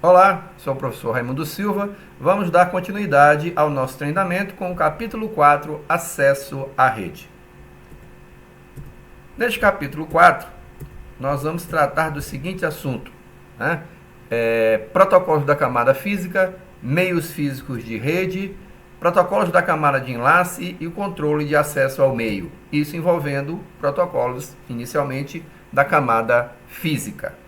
Olá, sou o professor Raimundo Silva. Vamos dar continuidade ao nosso treinamento com o capítulo 4, Acesso à Rede. Neste capítulo 4, nós vamos tratar do seguinte assunto, né? Protocolos da camada física, meios físicos de rede, protocolos da camada de enlace e o controle de acesso ao meio. Isso envolvendo protocolos, inicialmente, da camada física.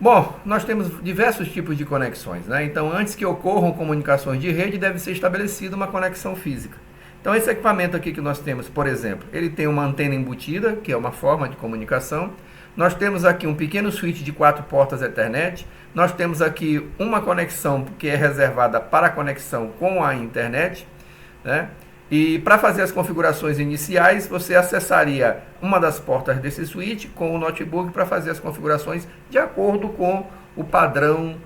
Bom, nós temos diversos tipos de conexões, né? Então, antes que ocorram comunicações de rede, deve ser estabelecida uma conexão física. Então, esse equipamento aqui que nós temos, por exemplo, ele tem uma antena embutida, que é uma forma de comunicação. Nós temos aqui um pequeno switch de 4 portas Ethernet. Nós temos aqui uma conexão que é reservada para a conexão com a internet, né? E para fazer as configurações iniciais, você acessaria uma das portas desse switch com o notebook para fazer as configurações de acordo com o padrão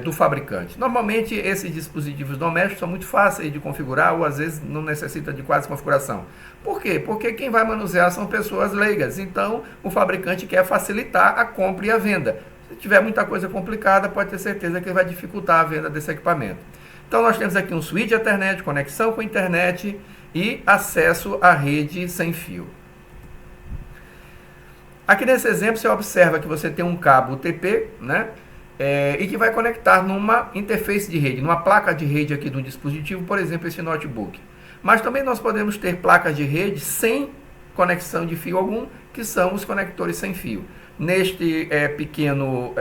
do fabricante. Normalmente, esses dispositivos domésticos são muito fáceis de configurar ou às vezes não necessita de quase configuração. Por quê? Porque quem vai manusear são pessoas leigas. Então, o fabricante quer facilitar a compra e a venda. Se tiver muita coisa complicada, pode ter certeza que ele vai dificultar a venda desse equipamento. Então, nós temos aqui um switch Ethernet, conexão com a internet e acesso à rede sem fio. Aqui nesse exemplo, você observa que você tem um cabo UTP, né? E que vai conectar numa interface de rede, numa placa de rede aqui do dispositivo, por exemplo, esse notebook. Mas também nós podemos ter placas de rede sem conexão de fio algum, que são os conectores sem fio. Neste pequeno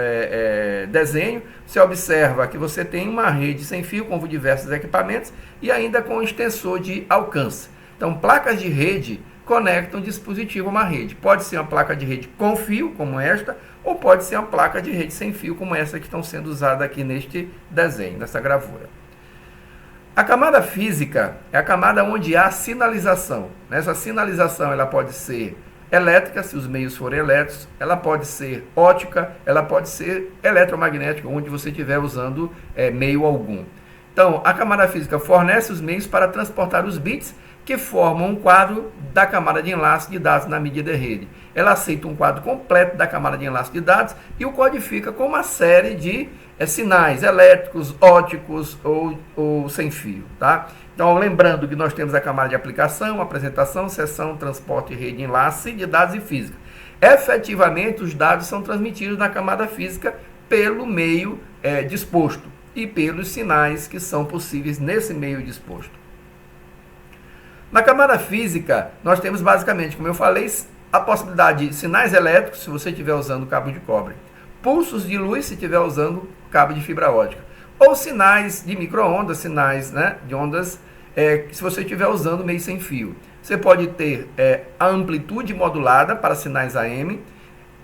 desenho, você observa que você tem uma rede sem fio com diversos equipamentos e ainda com extensor de alcance. Então, placas de rede conectam um dispositivo a uma rede. Pode ser uma placa de rede com fio, como esta, ou pode ser uma placa de rede sem fio, como essa que estão sendo usadas aqui neste desenho, nessa gravura. A camada física é a camada onde há sinalização. Essa sinalização ela pode ser elétrica, se os meios forem elétricos, ela pode ser ótica, ela pode ser eletromagnética, onde você estiver usando meio algum. Então, a camada física fornece os meios para transportar os bits que formam um quadro da camada de enlace de dados na mídia de rede. Ela aceita um quadro completo da camada de enlace de dados e o codifica com uma série de sinais elétricos, óticos ou sem fio, tá? Então, lembrando que nós temos a camada de aplicação, apresentação, sessão, transporte, rede, enlace de dados e física. Efetivamente, os dados são transmitidos na camada física pelo meio disposto e pelos sinais que são possíveis nesse meio disposto. Na camada física, nós temos basicamente, como eu falei, a possibilidade de sinais elétricos, se você estiver usando cabo de cobre, pulsos de luz, se estiver usando cabo de fibra ótica, ou sinais de micro-ondas, sinais de ondas, se você estiver usando meio sem fio. Você pode ter a amplitude modulada para sinais AM,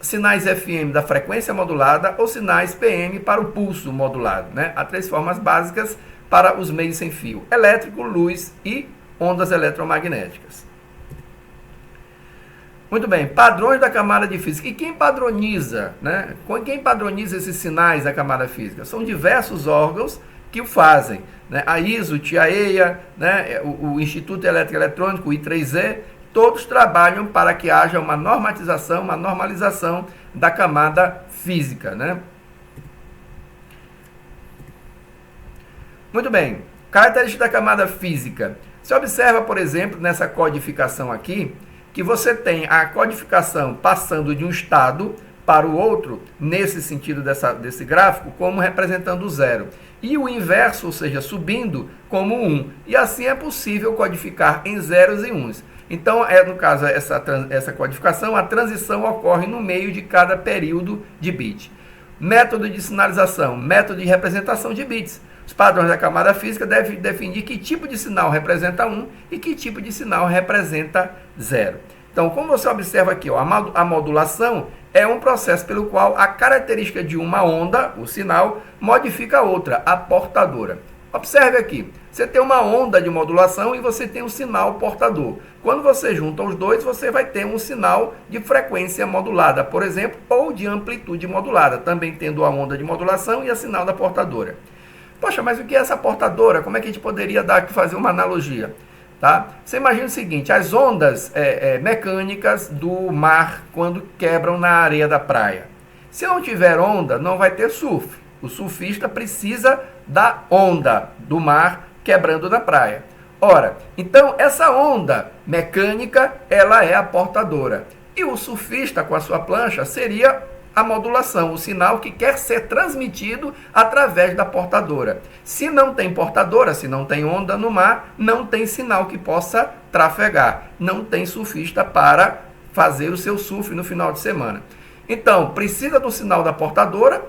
sinais FM da frequência modulada ou sinais PM para o pulso modulado. Há 3 formas básicas para os meios sem fio: elétrico, luz e ondas eletromagnéticas. Muito bem, padrões da camada de física. E quem padroniza, Quem padroniza esses sinais da camada física? São diversos órgãos que o fazem. A ISO, TIAEA, o Instituto Elétrico e Eletrônico, o I3E, todos trabalham para que haja uma normatização, uma normalização da camada física. Muito bem, característica da camada física. Você observa, por exemplo, nessa codificação aqui, que você tem a codificação passando de um estado para o outro, nesse sentido desse gráfico, como representando o 0. E o inverso, ou seja, subindo como 1. E assim é possível codificar em zeros e uns. Então, no caso, essa codificação, a transição ocorre no meio de cada período de bit. Método de sinalização, método de representação de bits. Os padrões da camada física devem definir que tipo de sinal representa 1 e que tipo de sinal representa 0. Então, como você observa aqui, a modulação é um processo pelo qual a característica de uma onda, o sinal, modifica a outra, a portadora. Observe aqui, você tem uma onda de modulação e você tem um sinal portador. Quando você junta os dois, você vai ter um sinal de frequência modulada, por exemplo, ou de amplitude modulada, também tendo a onda de modulação e a sinal da portadora. Poxa, mas o que é essa portadora? Como é que a gente poderia fazer uma analogia? Tá? Você imagina o seguinte, as ondas mecânicas do mar quando quebram na areia da praia. Se não tiver onda, não vai ter surf. O surfista precisa da onda do mar quebrando na praia. Ora, então essa onda mecânica, ela é a portadora. E o surfista com a sua plancha seria a modulação, o sinal que quer ser transmitido através da portadora. Se não tem portadora, se não tem onda no mar, não tem sinal que possa trafegar. Não tem surfista para fazer o seu surf no final de semana. Então, precisa do sinal da portadora.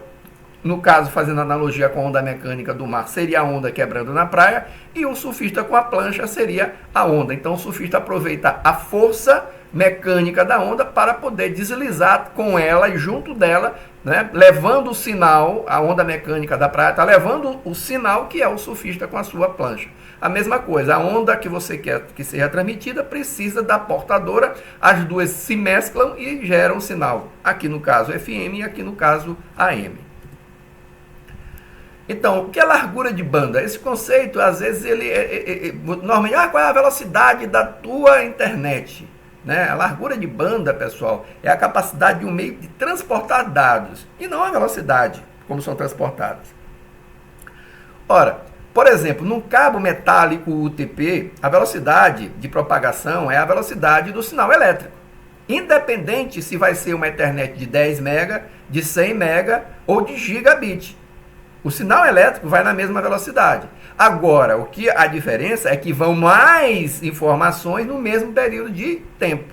No caso, fazendo analogia com a onda mecânica do mar, seria a onda quebrando na praia, e o surfista com a plancha seria a onda. Então, o surfista aproveita a força mecânica da onda para poder deslizar com ela e junto dela, né, levando o sinal, a onda mecânica da praia está levando o sinal que é o surfista com a sua plancha. A mesma coisa, a onda que você quer que seja transmitida precisa da portadora, as duas se mesclam e geram um sinal, aqui no caso FM e aqui no caso AM. Então, o que é largura de banda? Esse conceito, às vezes, normalmente, qual é a velocidade da tua internet? Né? A largura de banda, pessoal, é a capacidade de um meio de transportar dados, e não a velocidade, como são transportados. Ora, por exemplo, num cabo metálico UTP, a velocidade de propagação é a velocidade do sinal elétrico. Independente se vai ser uma internet de 10 MB, de 100 MB ou de gigabit. O sinal elétrico vai na mesma velocidade. Agora, o que a diferença é que vão mais informações no mesmo período de tempo.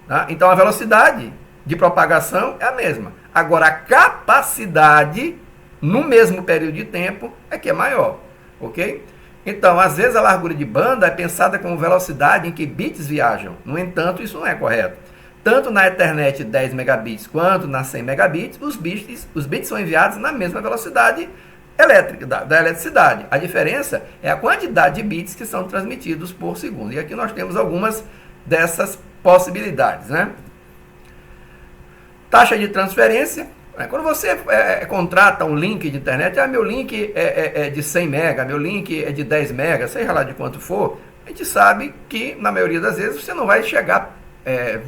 Tá? Então, a velocidade de propagação é a mesma. Agora, a capacidade no mesmo período de tempo é que é maior. Ok? Então, às vezes, a largura de banda é pensada como velocidade em que bits viajam. No entanto, isso não é correto. Tanto na internet de 10 megabits quanto na 100 megabits, os bits são enviados na mesma velocidade elétrica, da eletricidade. A diferença é a quantidade de bits que são transmitidos por segundo. E aqui nós temos algumas dessas possibilidades. Né? Taxa de transferência. Quando você contrata um link de internet, meu link é de 100 mega, meu link é de 10 mega, seja lá de quanto for, a gente sabe que, na maioria das vezes, você não vai chegar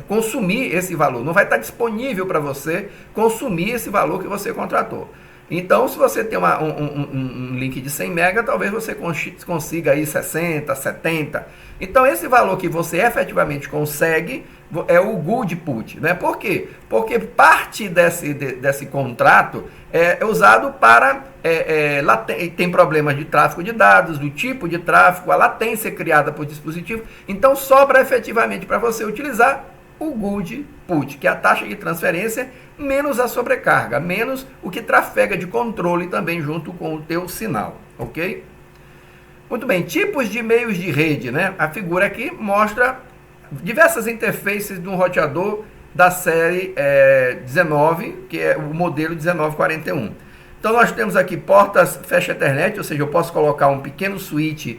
consumir esse valor, não vai estar disponível para você consumir esse valor que você contratou. Então, se você tem um link de 100 mega, talvez você consiga aí 60, 70. Então, esse valor que você efetivamente consegue é o good put. Né? Por quê? Porque parte desse contrato é usado para... tem problemas de tráfego de dados, do tipo de tráfego, a latência criada por dispositivo. Então, sobra efetivamente para você utilizar o good put, que é a taxa de transferência menos a sobrecarga, menos o que trafega de controle também junto com o teu sinal, ok? Muito bem, tipos de meios de rede, né? A figura aqui mostra diversas interfaces de um roteador da série 19, que é o modelo 1941. Então nós temos aqui portas fecha Ethernet, ou seja, eu posso colocar um pequeno switch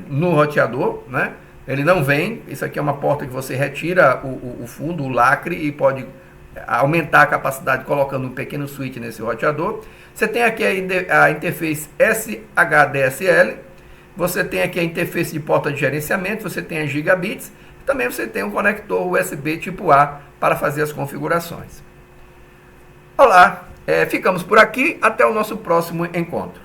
no roteador, né? Ele não vem, isso aqui é uma porta que você retira o fundo, o lacre, e pode aumentar a capacidade colocando um pequeno switch nesse roteador. Você tem aqui a interface SHDSL, você tem aqui a interface de porta de gerenciamento, você tem a gigabits, e também você tem um conector USB tipo A para fazer as configurações. Olá, ficamos por aqui, até o nosso próximo encontro.